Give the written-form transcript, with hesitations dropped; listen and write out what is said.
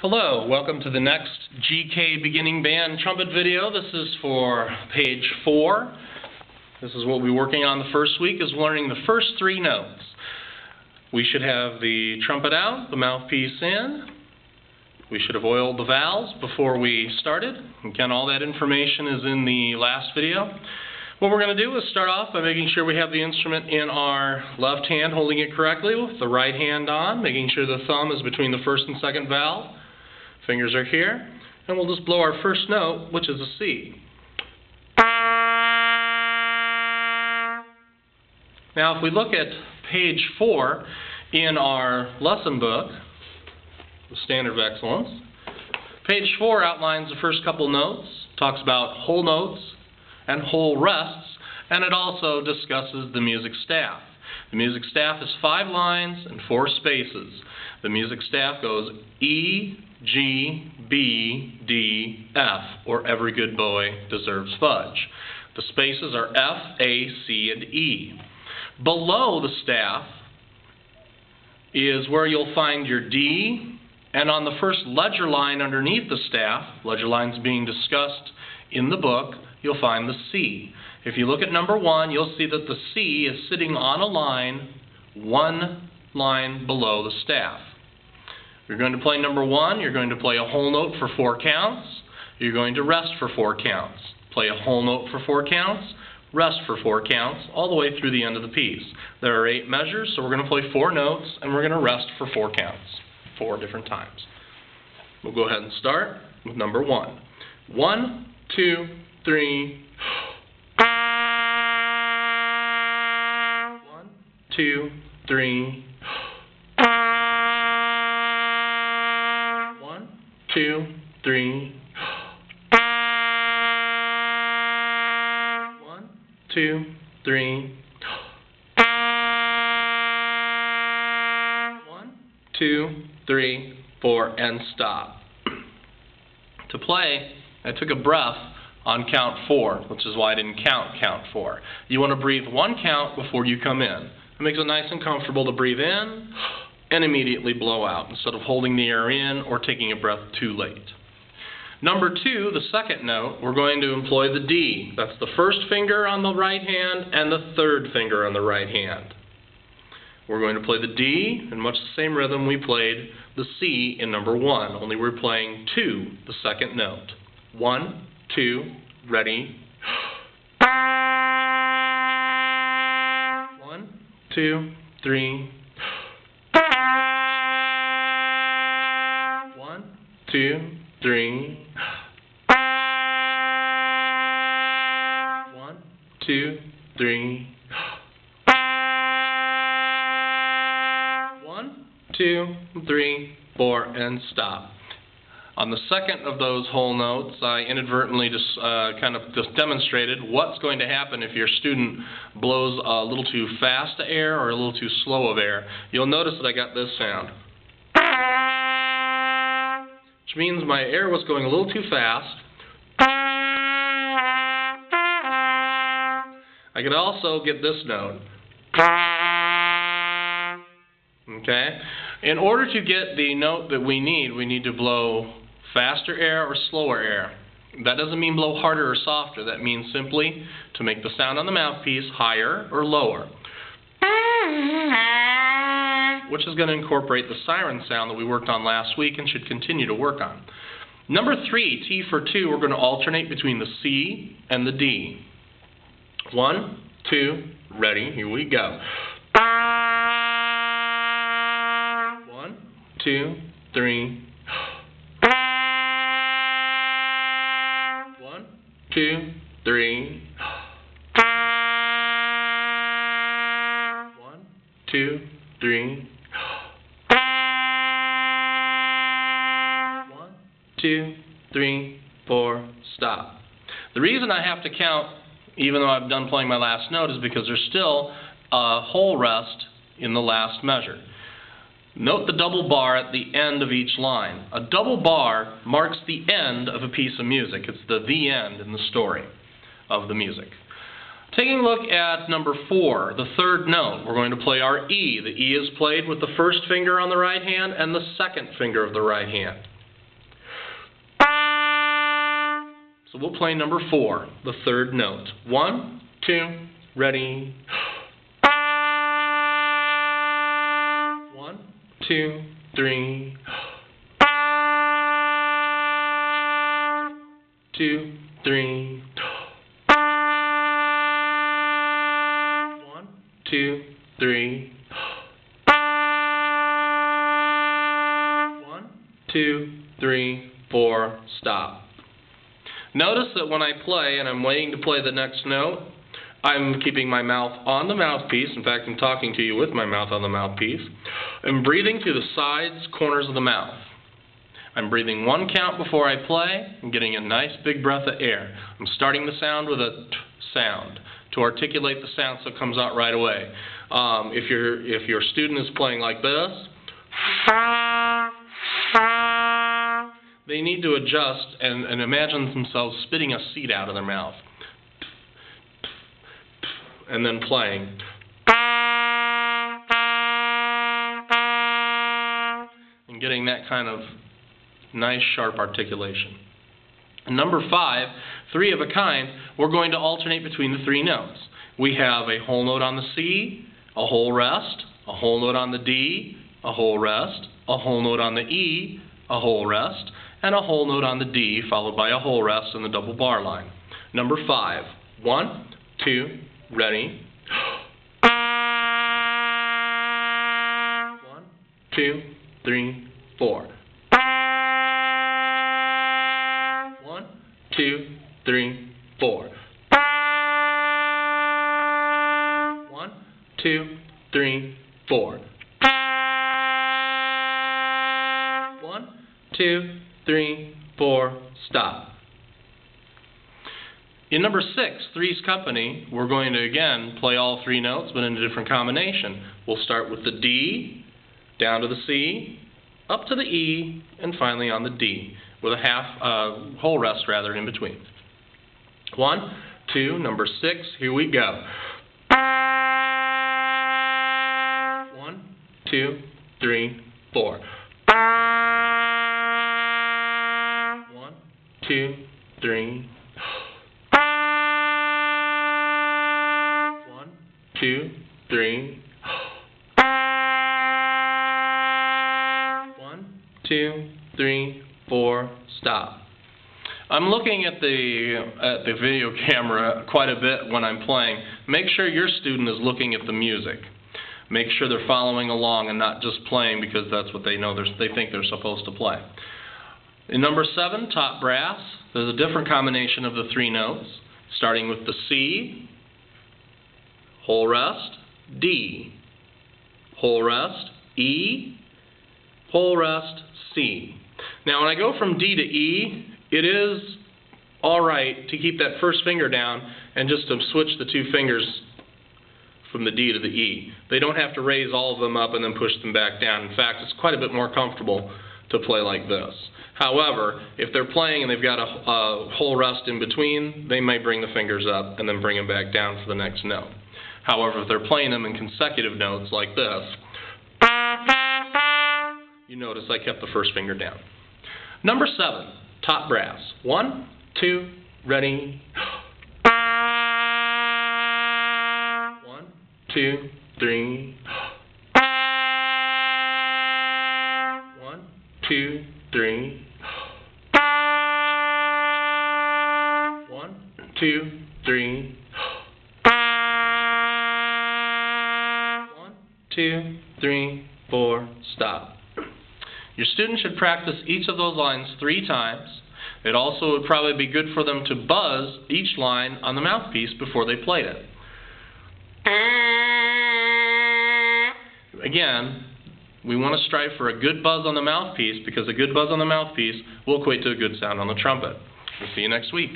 Hello, welcome to the next GK Beginning Band Trumpet video. This is for page 4. This is what we'll be working on the first week, is learning the first 3 notes. We should have the trumpet out, the mouthpiece in. We should have oiled the valves before we started. Again, all that information is in the last video. What we're going to do is start off by making sure we have the instrument in our left hand, holding it correctly with the right hand on, making sure the thumb is between the first and second valve. Fingers are here, and we'll just blow our first note, which is a C. Now, if we look at page 4 in our lesson book, the Standard of Excellence, page 4 outlines the first couple notes, talks about whole notes and whole rests, and it also discusses the music staff. The music staff is 5 lines and 4 spaces. The music staff goes E, G, B, D, F, or every good boy deserves fudge. The spaces are F, A, C, and E. Below the staff is where you'll find your D, and on the first ledger line underneath the staff, ledger lines being discussed in the book, you'll find the C. If you look at number 1, you'll see that the C is sitting on a line, 1 line below the staff. You're going to play number 1, you're going to play a whole note for 4 counts, you're going to rest for 4 counts. Play a whole note for 4 counts, rest for 4 counts, all the way through the end of the piece. There are 8 measures, so we're going to play 4 notes, and we're going to rest for 4 counts, 4 different times. We'll go ahead and start with number 1. 1, 2, 3. 1, 2, 3. 1, 2, 3. 1, 2, 3. 1, 2, 3, 4, and stop. To play, I took a breath on count 4, which is why I didn't count 4. You want to breathe 1 count before you come in. It makes it nice and comfortable to breathe in and immediately blow out instead of holding the air in or taking a breath too late. Number 2, the second note, we're going to employ the D. That's the first finger on the right hand and the third finger on the right hand. We're going to play the D in much the same rhythm we played the C in number 1, only we're playing 2, the second note. 1, 2, ready. 1, 2, 3. 1, 2, 3. 1, 2, 3. 1, 2, 3, 4, and stop. On the second of those whole notes, I inadvertently just demonstrated what's going to happen if your student blows a little too fast air or a little too slow of air. You'll notice that I got this sound, which means my air was going a little too fast. I could also get this note. Okay? In order to get the note that we need to blow faster air or slower air. That doesn't mean blow harder or softer. That means simply to make the sound on the mouthpiece higher or lower, which is going to incorporate the siren sound that we worked on last week and should continue to work on. Number 3, T for 2, we're going to alternate between the C and the D. 1, 2, ready, here we go. 1, 2, 3. 1, 2, 3. 1, 2, 3. 1, 2, 3, 4, stop. The reason I have to count, even though I've done playing my last note, is because there's still a whole rest in the last measure. Note the double bar at the end of each line. A double bar marks the end of a piece of music. It's the end in the story of the music. Taking a look at number 4, the third note, we're going to play our E. The E is played with the first finger on the right hand and the second finger of the right hand. So we'll play number 4, the third note. 1, 2, ready. 1, 2, 3. 2, 3. 1, 2, 3. 1, 2, 3, 4. Stop. Notice that when I play and I'm waiting to play the next note, I'm keeping my mouth on the mouthpiece. In fact, I'm talking to you with my mouth on the mouthpiece. I'm breathing through the sides, corners of the mouth. I'm breathing 1 count before I play and getting a nice big breath of air. I'm starting the sound with a t sound to articulate the sound so it comes out right away. If your student is playing like this, they need to adjust and imagine themselves spitting a seed out of their mouth. And then playing. And getting that kind of nice sharp articulation. And number 5, 3 of a kind, we're going to alternate between the 3 notes. We have a whole note on the C, a whole rest, a whole note on the D, a whole rest, a whole note on the E, a whole rest, and a whole note on the D, followed by a whole rest in the double bar line. Number 5. 1, 2, ready. 1, 2, 3, 4. 1, 2, 3, 4. 1, 2, 3, 4. 1, 2, 3, 4. Stop. In number 6, Three's Company, we're going to again play all 3 notes, but in a different combination. We'll start with the D, down to the C, up to the E, and finally on the D, with a whole rest rather in between. 1, 2, number 6, here we go. 1, 2, 3, 4. 1, 2, 3. 1, 2, 3. 1, 2, 3, 4. Stop. I'm looking at the video camera quite a bit when I'm playing. Make sure your student is looking at the music. Make sure they're following along and not just playing because that's what they know they think they're supposed to play. In number 7, top brass, there's a different combination of the 3 notes, starting with the C, whole rest, D, whole rest, E, whole rest, C. Now when I go from D to E, it is alright to keep that first finger down and just to switch the 2 fingers from the D to the E. They don't have to raise all of them up and then push them back down. In fact, it's quite a bit more comfortable to play like this. However, if they're playing and they've got a whole rest in between, they may bring the fingers up and then bring them back down for the next note. However, if they're playing them in consecutive notes like this, you notice I kept the first finger down. Number 7, top brass. 1, 2, ready. 1, 2, 3. 1, 2, 3. 1, 2, 3. 1, 2, 3, 4. Stop. Your student should practice each of those lines 3 times. It also would probably be good for them to buzz each line on the mouthpiece before they played it. Again, we want to strive for a good buzz on the mouthpiece because a good buzz on the mouthpiece will equate to a good sound on the trumpet. We'll see you next week.